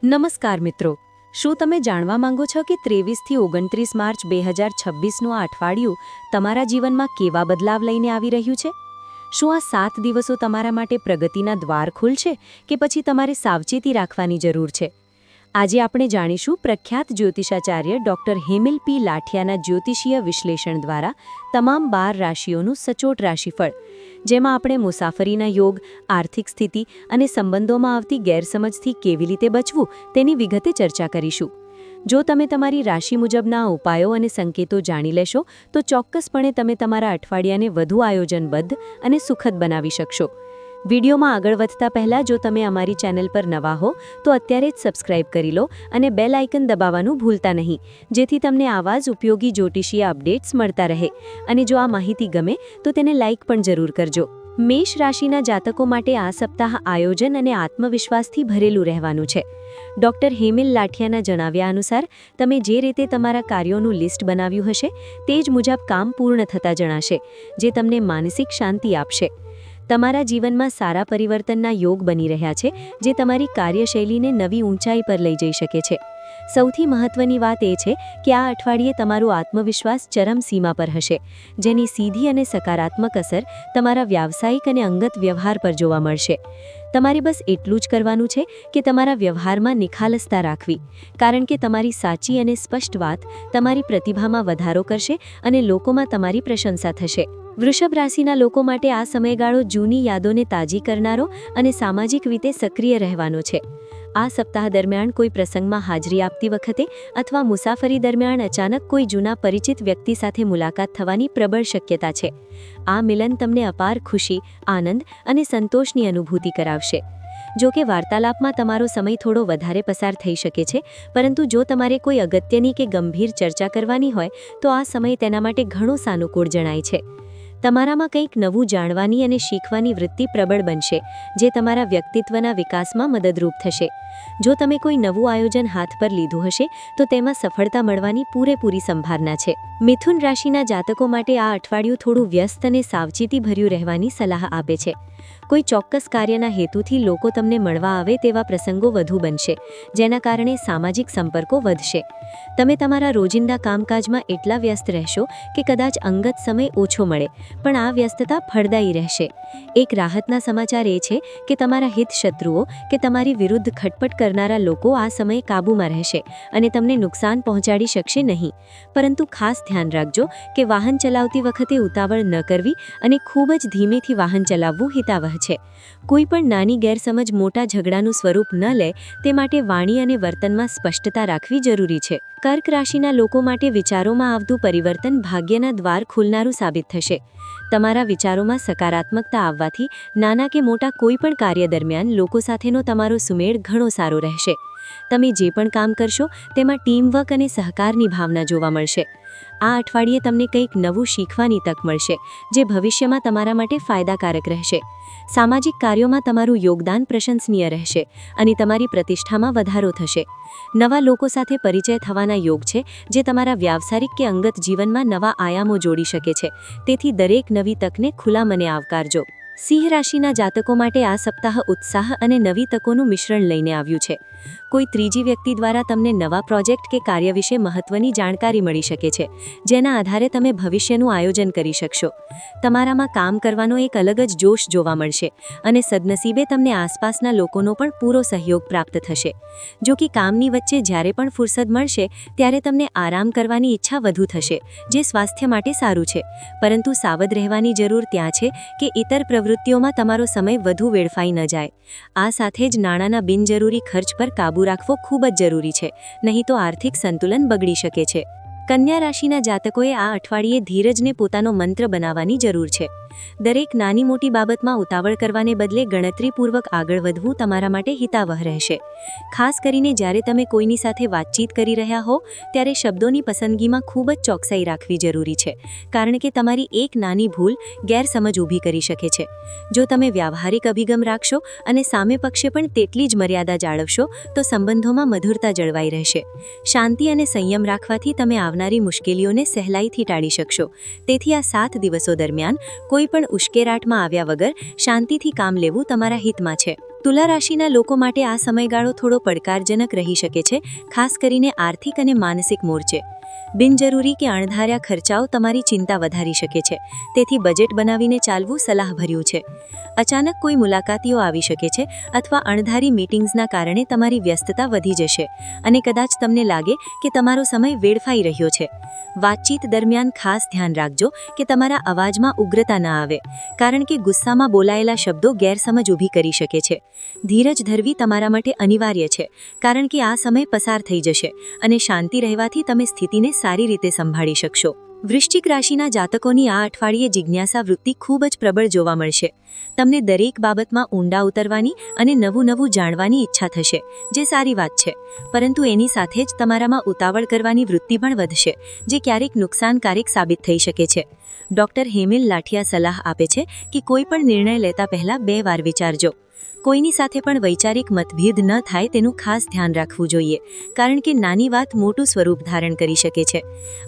નમસ્કાર મિત્રો, શું તમે જાણવા માંગો છો કે 23થી 29 માર્ચ 2026નું આ અઠવાડિયું તમારા જીવનમાં કેવા બદલાવ લઈને આવી રહ્યું છે? શું આ 7 દિવસો તમારા માટે પ્રગતિના દ્વાર ખોલશે કે પછી તમારે સાવચેતી રાખવાની જરૂર છે? આજે આપણે જાણીશું પ્રખ્યાત જ્યોતિષાચાર્ય ડૉક્ટર હેમિલ પી લાઠિયાના જ્યોતિષીય વિશ્લેષણ દ્વારા તમામ 12 રાશિઓનું સચોટ રાશિફળ, જેમાં આપણે મુસાફરીના યોગ, આર્થિક સ્થિતિ અને સંબંધોમાં આવતી ગેરસમજથી કેવી રીતે બચવું તેની વિગતે ચર્ચા કરીશું. જો તમે તમારી રાશિ મુજબના ઉપાયો અને સંકેતો જાણી લેશો તો ચોક્કસપણે તમે તમારા અઠવાડિયાને વધુ આયોજનબદ્ધ અને સુખદ બનાવી શકશો. વિડીયોમાં આગળ વધતા પહેલાં જો તમે અમારી ચેનલ પર નવા હો તો અત્યારે જ સબસ્ક્રાઇબ કરી લો અને બેલ આઇકન દબાવવાનું ભૂલતા નહીં, જેથી તમને આવા જ ઉપયોગી જ્યોતિષીય અપડેટ્સ મળતા રહે. અને જો આ માહિતી ગમે તો તેને લાઇક પણ જરૂર કરજો. મેષ રાશિના જાતકો માટે આ સપ્તાહ આયોજન અને આત્મવિશ્વાસથી ભરેલું રહેવાનું છે. ડૉક્ટર હેમિલ લાઠિયાના જણાવ્યા અનુસાર તમે જે રીતે તમારા કાર્યોનું લિસ્ટ બનાવ્યું હશે તે જ મુજબ કામ પૂર્ણ થતા જણાશે, જે તમને માનસિક શાંતિ આપશે. તમારા જીવનમાં સારા પરિવર્તનના યોગ બની રહ્યા છે, જે તમારી કાર્યશૈલીને નવી ઊંચાઈ પર લઈ જઈ શકે છે. સૌથી મહત્વની વાત એ છે કે આ અઠવાડિયે તમારો આત્મવિશ્વાસ ચરમસીમા પર હશે, જેની સીધી અને સકારાત્મક અસર તમારા વ્યાવસાયિક અને અંગત વ્યવહાર પર જોવા મળશે. તમારે બસ એટલું જ કરવાનું છે કે તમારા વ્યવહારમાં નિખાલસતા રાખવી, કારણ કે તમારી સાચી અને સ્પષ્ટ વાત તમારી પ્રતિભામાં વધારો કરશે અને લોકોમાં તમારી પ્રશંસા થશે. વૃષભ રાશિના લોકો માટે આ સમયગાળો જૂની યાદોને તાજી કરનારો અને સામાજિક રીતે સક્રિય રહેવાનો છે. આ સપ્તાહ દરમિયાન કોઈ પ્રસંગમાં હાજરી આપતી વખતે અથવા મુસાફરી દરમિયાન અચાનક કોઈ જૂના પરિચિત વ્યક્તિ સાથે મુલાકાત થવાની પ્રબળ શક્યતા છે. આ મિલન તમને અપાર ખુશી, આનંદ અને સંતોષની અનુભૂતિ કરાવશે. જો કે વાર્તાલાપમાં તમારો સમય થોડો વધારે પસાર થઈ શકે છે, પરંતુ જો તમારે કોઈ અગત્યની કે ગંભીર ચર્ચા કરવાની હોય તો આ સમય તેના માટે ઘણો સાનુકૂળ જણાય છે. તમારામાં કંઈક નવું જાણવાની અને શીખવાની વૃત્તિ પ્રબળ બનશે, જે તમારા વ્યક્તિત્વના વિકાસમાં મદદરૂપ થશે. જો તમે કોઈ નવું આયોજન હાથ પર લીધું હશે તો તેમાં સફળતા મળવાની પૂરેપૂરી સંભાવના છે. મિથુન રાશિના જાતકો માટે આ અઠવાડિયું થોડું વ્યસ્ત અને સાવચેતીભર્યું રહેવાની સલાહ આપે છે. કોઈ ચોક્કસ કાર્યના હેતુથી લોકો તમને મળવા આવે તેવા પ્રસંગો વધુ બનશે, જેના કારણે સામાજિક સંપર્કો વધશે. તમે તમારા રોજિંદા કામકાજમાં એટલા વ્યસ્ત રહેશો કે કદાચ અંગત સમય ઓછો મળે, પણ આ વ્યસ્તતા ફળદાયી રહેશે. એક રાહતના સમાચાર એ છે કે તમારા હિત શત્રુઓ કે તમારી વિરુદ્ધ ખટપટ કરનારા લોકો આ સમયે કાબૂમાં રહેશે અને તમને નુકસાન પહોંચાડી શકશે નહીં. પરંતુ ખાસ ધ્યાન રાખજો કે વાહન ચલાવતી વખતે ઉતાવળ ન કરવી અને ખૂબ જ ધીમેથી વાહન ચલાવવું હિતાવહ છે. કોઈ પણ નાની ગેરસમજ મોટા ઝઘડાનું સ્વરૂપ ન લે તે માટે વાણી અને વર્તનમાં સ્પષ્ટતા રાખવી જરૂરી છે. કર્ક રાશિના લોકો માટે વિચારોમાં આવતું પરિવર્તન ભાગ્યના દ્વાર ખોલનારું સાબિત થશે. તમારા વિચારોમાં સકારાત્મકતા આવવાથી નાના કે મોટા કોઈ પણ કાર્ય દરમિયાન લોકો સાથેનો તમારો સુમેળ ઘણો સારો રહેશે. તમે જે પણ કામ કરશો તેમાં ટીમવર્ક અને સહકારની ભાવના જોવા મળશે. આ અઠવાડિયે તમને કંઈક નવું શીખવાની તક મળશે, જે ભવિષ્યમાં તમારા માટે ફાયદાકારક રહેશે. સામાજિક કાર્યોમાં તમારું યોગદાન પ્રશંસનીય રહેશે અને તમારી પ્રતિષ્ઠામાં વધારો થશે. નવા લોકો સાથે પરિચય થવાના યોગ છે, જે તમારા વ્યાવસાયિક કે અંગત જીવનમાં નવા આયામો જોડી શકે છે. તેથી દરેક નવી તકને ખુલ્લા મને આવકારજો. સિંહ રાશિના જાતકો માટે આ સપ્તાહ ઉત્સાહ અને નવી તકોનું મિશ્રણ લઈને આવ્યું છે. કોઈ ત્રીજી વ્યક્તિ દ્વારા તમને નવા પ્રોજેક્ટ કે કાર્ય વિશે મહત્વની જાણકારી મળી શકે છે, જેના આધારે તમે ભવિષ્યનું આયોજન કરી શકશો. તમારામાં કામ કરવાનો એક અલગ જ જોશ જોવા મળશે અને સદનસીબે તમને આસપાસના લોકોનો પણ પૂરો સહયોગ પ્રાપ્ત થશે. જો કે કામની વચ્ચે જ્યારે પણ ફુરસદ મળશે ત્યારે તમને આરામ કરવાની ઈચ્છા વધુ થશે, જે સ્વાસ્થ્ય માટે સારું છે. પરંતુ સાવધ રહેવાની જરૂર ત્યાં છે કે ઇતર પ્રવૃત્તિઓમાં તમારો સમય વધુ વેડફાઈ ન જાય. આ સાથે જ નાણાંના બિનજરૂરી ખર્ચ પર કાબૂ રાખવો ખૂબ જ જરૂરી છે, નહીં તો આર્થિક સંતુલન બગડી શકે છે. કન્યા રાશિના જાતકોએ આ અઠવાડિયે ધીરજને પોતાનો મંત્ર બનાવવાની જરૂર છે. દરેક નાની મોટી બાબતમાં ઉતાવળ કરવાને બદલે ગણતરીપૂર્વક આગળ વધવું તમારા માટે હિતાવહ રહેશે. ખાસ કરીને જ્યારે તમે કોઈની સાથે વાતચીત કરી રહ્યા હો ત્યારે શબ્દોની પસંદગીમાં ખૂબ જ ચોકસાઈ રાખવી જરૂરી છે, કારણ કે તમારી એક નાની ભૂલ ગેરસમજ ઊભી કરી શકે છે. જો તમે વ્યાવહારિક અભિગમ રાખશો અને સામે પક્ષે પણ તેટલી જ મર્યાદા જાળવશો તો સંબંધોમાં મધુરતા જળવાઈ રહેશે. શાંતિ અને સંયમ રાખવાથી તમે આવનારી મુશ્કેલીઓને સહેલાઈથી ટાળી શકશો. તેથી આ 7 દિવસો દરમિયાન કોઈ પણ ઉશ્કેરાટમાં આવ્યા વગર શાંતિથી કામ લેવું તમારા હિતમાં છે. તુલા રાશિના લોકો માટે આ સમયગાળો થોડો પડકારજનક રહી શકે છે, ખાસ કરીને આર્થિક અને માનસિક મોરચે. બિનજરૂરી કે અણધાર્યા ખર્ચાઓ તમારી ચિંતા વધારી શકે છે, તેથી બજેટ બનાવીને ચાલવું સલાહભર્યું છે. અચાનક કોઈ મુલાકાતીઓ આવી શકે છે અથવા અણધારી મીટિંગ્સના કારણે તમારી વ્યસ્તતા વધી જશે અને કદાચ તમને લાગે કે તમારો સમય વેડફાઈ રહ્યો છે. વાતચીત દરમિયાન ખાસ ધ્યાન રાખજો કે તમારા અવાજમાં ઉગ્રતા ન આવે, કારણ કે ગુસ્સામાં બોલાયેલા શબ્દો ગેરસમજ ઊભી કરી શકે છે. ધીરજ ધરવી તમારા માટે અનિવાર્ય છે, કારણ કે આ સમય પસાર થઈ જશે અને શાંતિ રહેવાથી તમે સ્થિતિને સારી રીતે સંભાળી શકશો. વૃશ્ચિક રાશિના જાતકોની આ અઠવાડિયે જિજ્ઞાસા વૃત્તિ ખૂબ જ પ્રબળ જોવા મળશે. તમને દરેક બાબતમાં ઊંડા ઉતરવાની અને નવું જાણવાની ઈચ્છા થશે, જે સારી વાત છે. પરંતુ એની સાથે જ તમારામાં ઉતાવળ કરવાની વૃત્તિ પણ વધશે, જે ક્યારેક નુકસાનકારક સાબિત થઈ શકે છે. ડોક્ટર હેમિલ લાઠિયા સલાહ આપે છે કે કોઈ પણ નિર્ણય લેતા પહેલા 2 વાર વિચારજો. કોઈની સાથે પણ વૈચારિક મતભેદ ન થાય તેનું ખાસ ધ્યાન રાખવું જોઈએ, કારણ કે નાની વાત મોટું સ્વરૂપ ધારણ કરી શકે છે.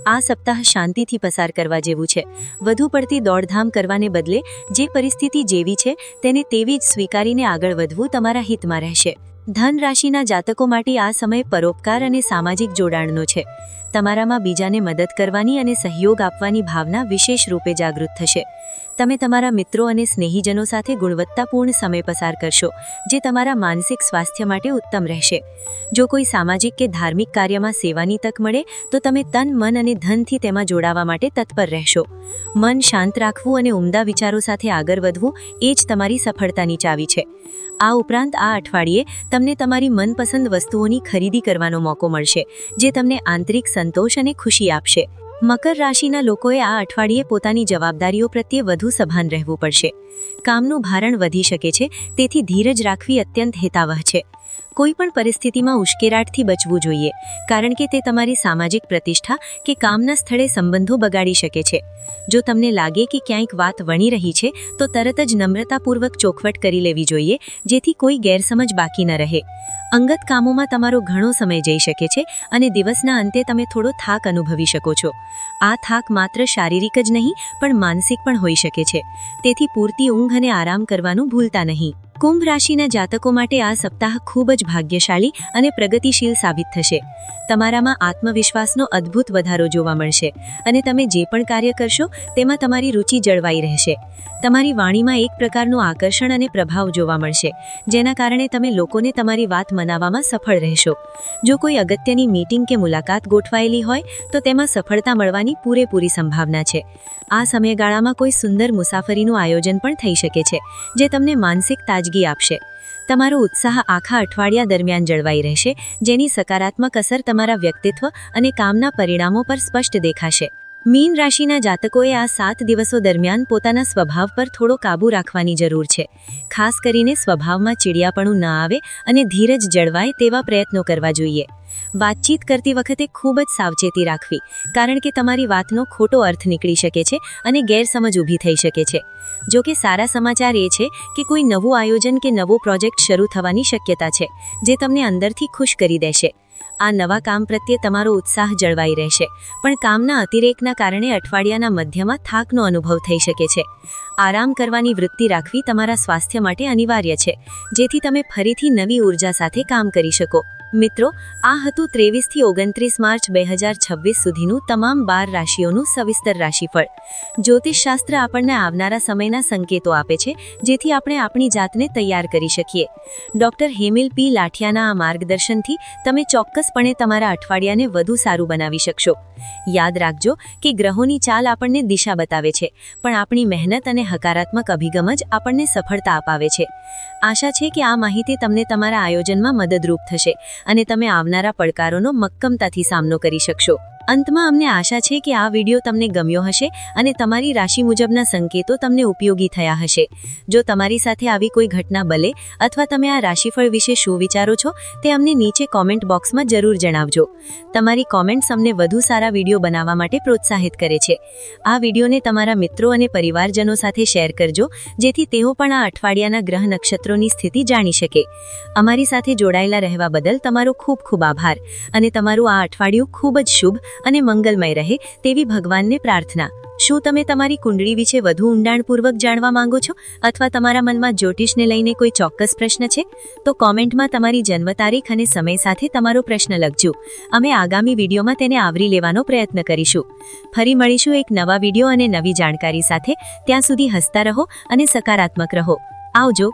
આ સપ્તાહ શાંતિથી પસાર કરવા જેવું છે. વધુ પડતી દોડધામ કરવાને બદલે જે પરિસ્થિતિ જેવી છે તેને તેવી જ સ્વીકારીને આગળ વધવું તમારા હિતમાં રહેશે. ધન રાશિના જાતકો માટે આ સમય પરોપકાર અને સામાજિક જોડાણનો છે. તમારામાં બીજાને મદદ કરવાની અને સહયોગ આપવાની ભાવના વિશેષ રૂપે જાગૃત થશે. તમે તમારા મિત્રો અને સ્નેહીજનો સાથે ગુણવત્તાપૂર્ણ સમય પસાર કરશો, જે તમારા માનસિક સ્વાસ્થ્ય માટે ઉત્તમ રહેશે. જો કોઈ સામાજિક કે ધાર્મિક કાર્યમાં સેવાની તક મળે તો તમે તન, મન અને ધનથી તેમાં જોડાવા માટે તત્પર રહેશો. મન શાંત રાખવું અને ઉમદા વિચારો સાથે આગળ વધવું એ જ તમારી સફળતાની ચાવી છે. આ ઉપરાંત આ અઠવાડિયે તમને તમારી મનપસંદ વસ્તુઓની ખરીદી કરવાનો મોકો મળશે, જે તમને આંતરિક સંતોષ અને ખુશી આપશે. મકર રાશિના લોકોએ આ અઠવાડિયે પોતાની જવાબદારીઓ પ્રત્યે વધુ સભાન રહેવું પડશે. કામનું ભારણ વધી શકે છે, તેથી ધીરજ રાખવી અત્યંત હિતાવહ છે. કોઈ પણ પરિસ્થિતિમાં ઉશ્કેરાટથી બચવું જોઈએ, કારણ કે તે તમારી સામાજિક પ્રતિષ્ઠા કે કામના સ્થળે સંબંધો બગાડી શકે છે. જો તમને લાગે કે ક્યાંક વાત વણી રહી છે, તો તરત જ નમ્રતાપૂર્વક ચોખવટ કરી લેવી જોઈએ, જેથી કોઈ ગેરસમજ બાકી ન રહે. અંગત કામોમાં તમારો ઘણો સમય જઈ શકે છે અને દિવસના અંતે તમે થોડો થાક અનુભવી શકો છો. આ થાક માત્ર શારીરિક જ નહીં પણ માનસિક પણ હોઈ શકે છે, તેથી પૂરતી ઊંઘ અને આરામ કરવાનું ભૂલતા નહીં. કુંભ રાશિના જાતકો માટે આ સપ્તાહ ખૂબ જ ભાગ્યશાળી અને પ્રગતિશીલ સાબિત થશે. તમારામાં આત્મવિશ્વાસનો અદ્ભુત વધારો જોવા મળશે અને તમે જે પણ કાર્ય કરશો તેમાં તમારી રુચિ જળવાઈ રહેશે. તમારી વાણીમાં એક પ્રકારનું આકર્ષણ અને પ્રભાવ જોવા મળશે, જેના કારણે તમે લોકોને તમારી વાત મનાવવામાં સફળ રહેશો. જો કોઈ અગત્યની મીટિંગ કે મુલાકાત ગોઠવાયેલી હોય તો તેમાં સફળતા મળવાની પૂરેપૂરી સંભાવના છે. આ સમયગાળામાં કોઈ સુંદર મુસાફરીનું આયોજન પણ થઈ શકે છે, જે તમને માનસિક તાજગી આપશે. તમારો ઉત્સાહ આખા અઠવાડિયા દરમિયાન જળવાઈ રહેશે, જેની સકારાત્મક અસર તમારા વ્યક્તિત્વ અને કામના પરિણામો પર સ્પષ્ટ દેખાશે. મીન રાશિના જાતકોએ આ 7 દિવસો દરમિયાન પોતાના સ્વભાવ પર થોડો કાબૂ રાખવાની જરૂર છે. ખાસ કરીને સ્વભાવમાં ચીડિયાપણું ન આવે અને ધીરજ જળવાય તેવા પ્રયત્નો કરવા જોઈએ. વાતચીત કરતી વખતે ખૂબ જ સાવચેતી રાખવી, કારણ કે તમારી વાતનો ખોટો અર્થ નીકળી શકે છે અને ગેરસમજ ઊભી થઈ શકે છે. જો કે સારા સમાચાર એ છે કે કોઈ નવું આયોજન કે નવો પ્રોજેક્ટ શરૂ થવાની શક્યતા છે, જે તમને અંદરથી ખુશ કરી દેશે. આ નવા કામ પ્રત્યે તમારો ઉત્સાહ જળવાઈ રહેશે, પણ કામના અતિરેકના કારણે અઠવાડિયાના મધ્યમાં થાકનો અનુભવ થઈ શકે છે. આરામ કરવાની વૃત્તિ રાખવી તમારા સ્વાસ્થ્ય માટે અનિવાર્ય છે, જેથી તમે ફરીથી નવી ઉર્જા સાથે કામ કરી શકો. મિત્રો, આ હતું 23 થી 29 માર્ચ 2026 સુધીનું તમામ 12 રાશિઓનું સવિસ્તર રાશિફળ. જ્યોતિષશાસ્ત્ર આપણને આવનારા સમયના સંકેતો આપે છે, જેથી આપણે આપણી જાતને તૈયાર કરી શકીએ. ડોક્ટર હેમિલ પી લાઠિયાના આ માર્ગદર્શનથી તમે ચોક્કસપણે તમારા અઠવાડિયાને વધુ સારું બનાવી શકશો. યાદ રાખજો કે ગ્રહોની ચાલ આપણને દિશા બતાવે છે, પણ આપણી મહેનત અને હકારાત્મક અભિગમ જ આપણને સફળતા અપાવે છે. આશા છે કે આ માહિતી તમને તમારા આયોજનમાં મદદરૂપ થશે અને તમે આવનારા પડકારોનો મક્કમતાથી સામનો કરી શકશો. અંતમાં અમને આશા છે કે આ વિડીયો તમને ગમ્યો હશે અને તમારી રાશિ મુજબના સંકેતો તમને ઉપયોગી થયા હશે. જો તમારી સાથે આવી કોઈ ઘટના બને અથવા તમે આ રાશિફળ વિશે શું વિચારો છો તે અમને નીચે કોમેન્ટ બોક્સમાં જરૂર જણાવજો. તમારી કોમેન્ટ્સ અમને વધુ સારા વિડીયો બનાવવા માટે પ્રોત્સાહિત કરે છે. આ વિડીયોને તમારા મિત્રો અને પરિવારજનો સાથે શેર કરજો, જેથી તેઓ પણ આ અઠવાડિયાના ગ્રહ નક્ષત્રોની સ્થિતિ જાણી શકે. અમારી સાથે જોડાયેલા રહેવા બદલ તમારો ખૂબ ખૂબ આભાર અને તમારું આ અઠવાડિયું ખૂબ જ શુભ અને મંગલમય રહે તેવી ભગવાનને પ્રાર્થના. શું તમે તમારી કુંડળી વિશે વધુ ઊંડાણપૂર્વક જાણવા માંગો છો અથવા તમારા મનમાં જ્યોતિષને લઈને કોઈ ચોક્કસ પ્રશ્ન છે? તો કોમેન્ટમાં તમારી જન્મ તારીખ અને સમય સાથે તમારો પ્રશ્ન લખજો. અમે આગામી વિડીયોમાં તેને આવરી લેવાનો પ્રયત્ન કરીશું. ફરી મળીશું એક નવા વિડીયો અને નવી જાણકારી સાથે. ત્યાં સુધી હસતા રહો અને સકારાત્મક રહો. આવજો.